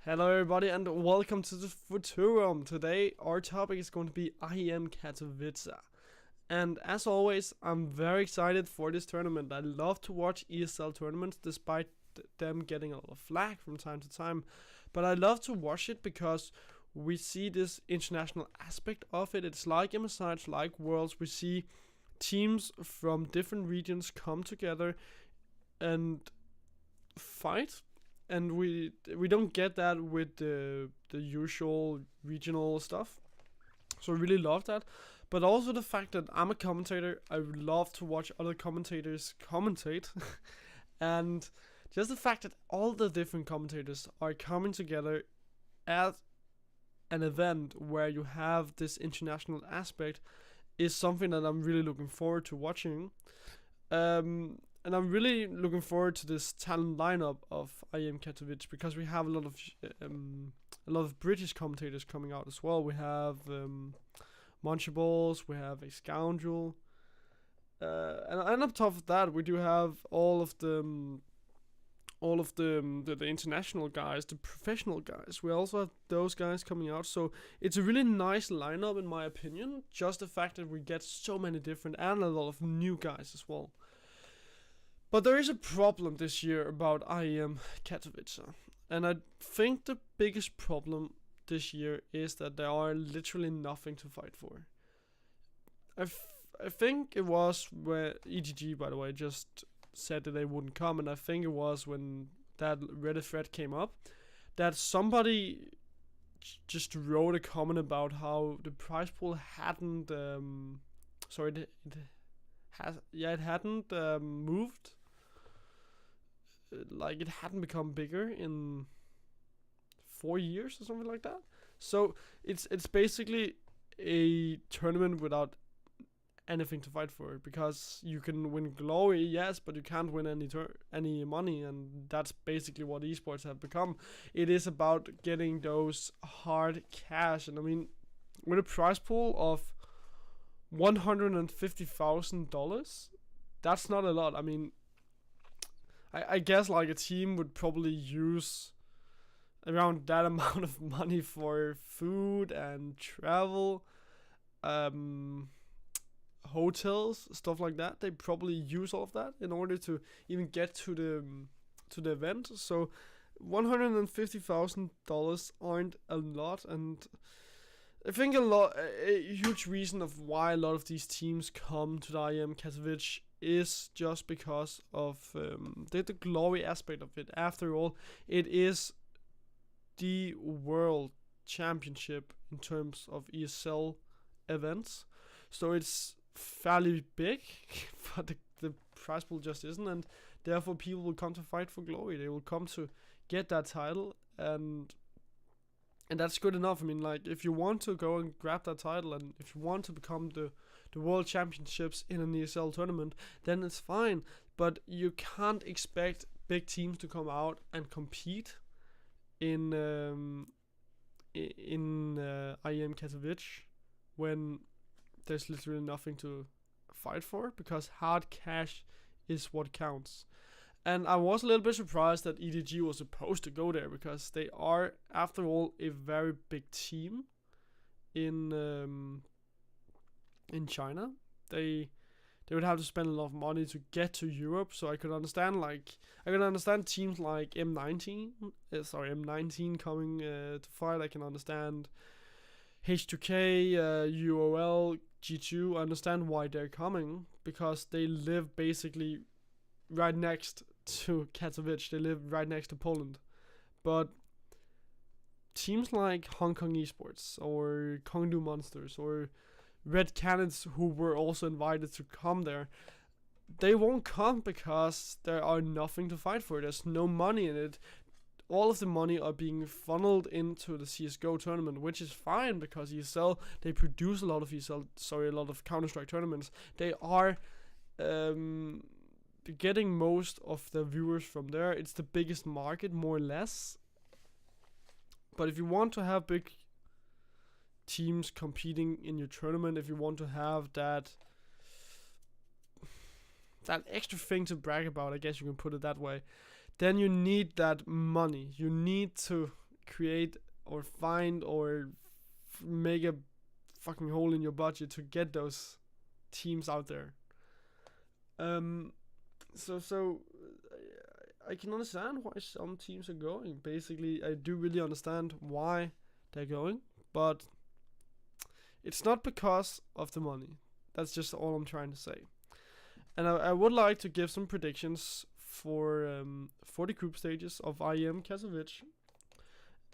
Hello everybody and welcome to the Futurum. Today our topic is going to be I'm Katowice. And as always, I'm very excited for this tournament. I love to watch ESL tournaments despite them getting a lot of flack from time to time. But I love to watch it because we see this international aspect of it. It's like MCAS, it's like Worlds. We see teams from different regions come together and fight, and we don't get that with the usual regional stuff. So I really love that. But also the fact that I'm a commentator, I love to watch other commentators commentate. And just the fact that all the different commentators are coming together at an event where you have this international aspect is something that I'm really looking forward to watching. And I'm really looking forward to this talent lineup of I'm Katowice because we have a lot of British commentators coming out as well. We have Munchables, we have a Scoundrel, and on top of that, we do have all of the international guys, the professional guys. We also have those guys coming out, so it's a really nice lineup in my opinion. Just the fact that we get so many different and a lot of new guys as well. But there is a problem this year about I'm Katowice, and I think the biggest problem this year is that there are literally nothing to fight for. I think it was where EGG, by the way, just said that they wouldn't come, and I think it was when that Reddit thread came up that somebody just wrote a comment about how the prize pool hadn't it hadn't moved, like it hadn't become bigger in 4 years or something like that. So it's basically a tournament without anything to fight for, because you can win glory, yes, but you can't win any money, and that's basically what esports have become. It is about getting those hard cash, and I mean, with a prize pool of $150,000, that's not a lot. I mean, I guess like a team would probably use around that amount of money for food and travel, hotels, stuff like that. They probably use all of that in order to even get to the event. So $150,000 aren't a lot, and I think a huge reason of why a lot of these teams come to the I'm Katowice is just because of the glory aspect of it. After all, it is the world championship in terms of ESL events, so it's fairly big, but the prize pool just isn't, and therefore people will come to fight for glory. They will come to get that title, and that's good enough. I mean, like, if you want to go and grab that title, and if you want to become the world championships in an ESL tournament, then it's fine. But you can't expect big teams to come out and compete in I'm Katowice when there's literally nothing to fight for, because hard cash is what counts. And I was a little bit surprised that EDG was supposed to go there, because they are, after all, a very big team in China. They would have to spend a lot of money to get to Europe, so I could understand teams like M19 coming to fight. I can understand H2K, UOL, G2. I understand why they're coming, because they live basically right next to Katowice. They live right next to Poland. But teams like Hong Kong Esports or Kongdu Monsters or Red Cannons, who were also invited to come there, they won't come because there are nothing to fight for. There's no money in it. All of the money are being funneled into the CSGO tournament, which is fine, because ESL, they produce a lot of Counter-Strike tournaments. They are getting most of the viewers from there. It's the biggest market, more or less. But if you want to have big teams competing in your tournament, if you want to have that extra thing to brag about, I guess you can put it that way, then you need that money. You need to create or find or make a fucking hole in your budget to get those teams out there. So I can understand why some teams are going. Basically, I do really understand why they're going, but it's not because of the money. That's just all I'm trying to say. And I would like to give some predictions for the group stages of IEM Katowice.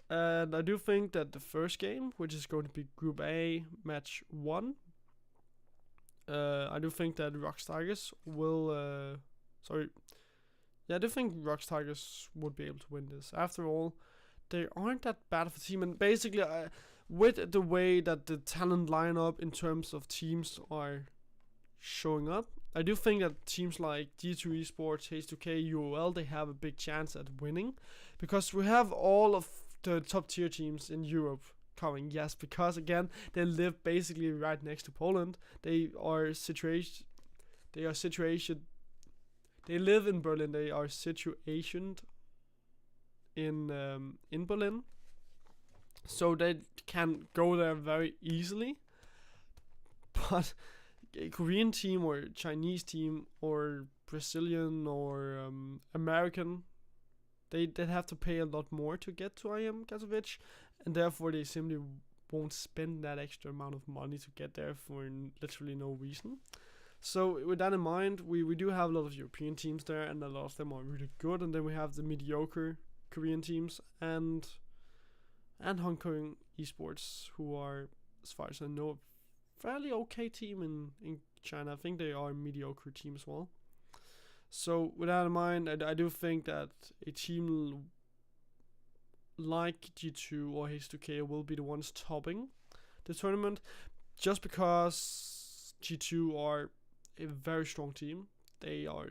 And I do think that the first game, which is going to be Group A, Match 1, I do think that Rocks Tigers will... I do think Rocks Tigers would be able to win this. After all, they aren't that bad of a team. And basically, with the way that the talent lineup in terms of teams are showing up, I do think that teams like G2 Esports, H2K, UOL, they have a big chance at winning. Because we have all of the top tier teams in Europe coming. Yes, because again, they live basically right next to Poland. They live in Berlin. They are situationed in Berlin, so they can go there very easily. But a Korean team or Chinese team or Brazilian or American, they'd have to pay a lot more to get to IEM Katowice, and therefore they simply won't spend that extra amount of money to get there for literally no reason. So with that in mind, we do have a lot of European teams there, and a lot of them are really good. And then we have the mediocre Korean teams and Hong Kong Esports, who are, as far as I know, a fairly okay team in China. I think they are a mediocre team as well. So with that in mind, I do think that a team like G2 or H2K will be the ones topping the tournament, just because G2 are a very strong team. They are.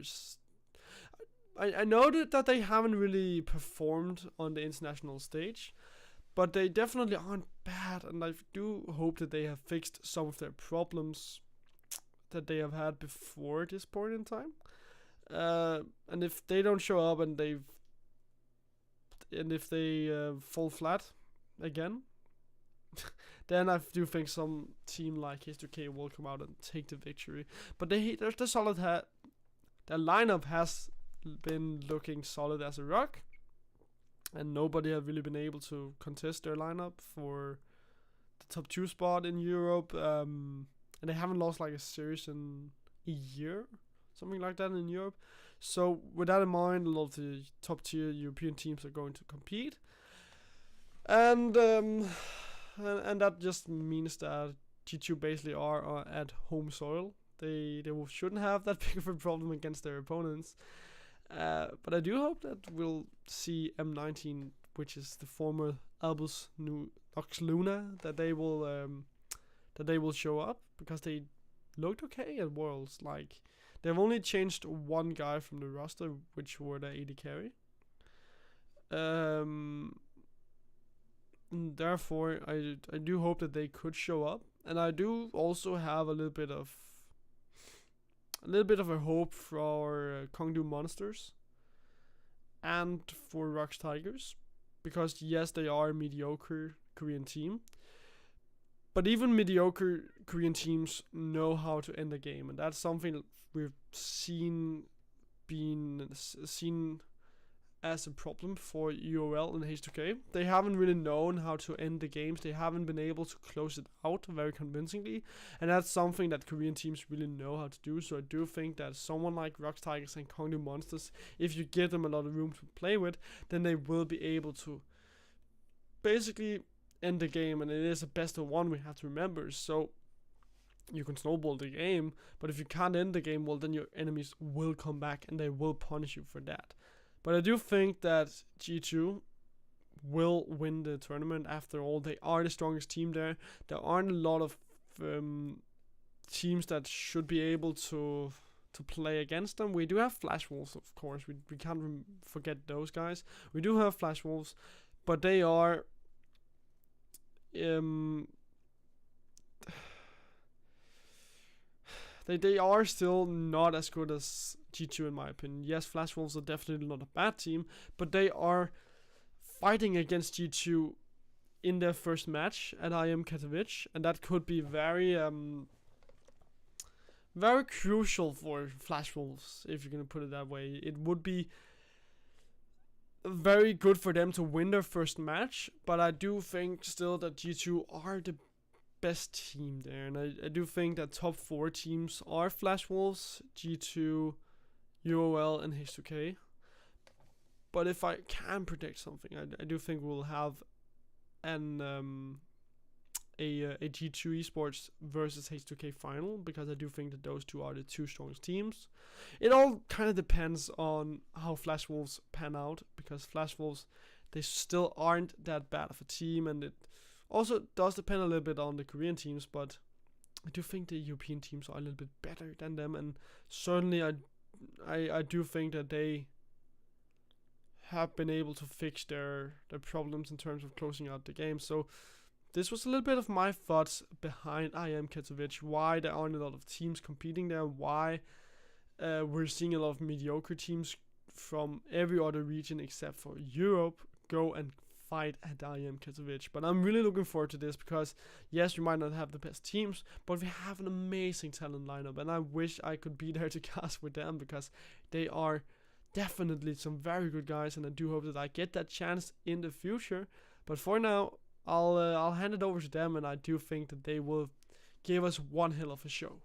I know that they haven't really performed on the international stage, but they definitely aren't bad, and I do hope that they have fixed some of their problems that they have had before this point in time. And if they don't show up and if they fall flat again, then I do think some team like H2K will come out and take the victory. But they're solid. Their lineup has been looking solid as a rock, and nobody have really been able to contest their lineup for the top 2 spot in Europe. And they haven't lost like a series in a year, something like that in Europe. So with that in mind, a lot of the top tier European teams are going to compete, and that just means that G2 basically are at home soil. They shouldn't have that big of a problem against their opponents. But I do hope that we'll see M19, which is the former Albus Nox Luna, that they will show up, because they looked okay at Worlds. Like, they've only changed one guy from the roster, which were the AD carry. Therefore, I do hope that they could show up, and I do also have a little bit of a hope for Kongdu Monsters and for Rocks Tigers, because yes, they are a mediocre Korean team, but even mediocre Korean teams know how to end the game, and that's something we've seen as a problem for UOL and H2K. They haven't really known how to end the games. They haven't been able to close it out very convincingly, and that's something that Korean teams really know how to do. So I do think that someone like Rocks Tigers and Kongdu Monsters, if you give them a lot of room to play with, then they will be able to basically end the game. And it is a best of one, we have to remember. So you can snowball the game, but if you can't end the game, well, then your enemies will come back and they will punish you for that. But I do think that G2 will win the tournament. After all, they are the strongest team there. There aren't a lot of teams that should be able to play against them. We do have Flash Wolves, of course. We can't forget those guys. We do have Flash Wolves, but they are they are still not as good as G2 in my opinion. Yes, Flash Wolves are definitely not a bad team, but they are fighting against G2 in their first match at IM Katowice, and that could be very very crucial for Flash Wolves, if you're gonna put it that way. It would be very good for them to win their first match, but I do think still that G2 are the best team there, and I do think that top 4 teams are Flash Wolves, G2, UOL, and H2K. But if I can predict something, I do think we'll have an a G2 esports versus H2K final, because I do think that those two are the 2 strongest teams. It all kind of depends on how Flash Wolves pan out, because Flash Wolves, they still aren't that bad of a team, and it also does depend a little bit on the Korean teams, but I do think the European teams are a little bit better than them, and certainly I do think that they have been able to fix their problems in terms of closing out the game. So this was a little bit of my thoughts behind IM Katowice, why there aren't a lot of teams competing there, why we're seeing a lot of mediocre teams from every other region except for Europe go and fight at IM Katowice. But I'm really looking forward to this, because yes, we might not have the best teams, but we have an amazing talent lineup, and I wish I could be there to cast with them, because they are definitely some very good guys, and I do hope that I get that chance in the future. But for now, I'll hand it over to them, and I do think that they will give us one hell of a show.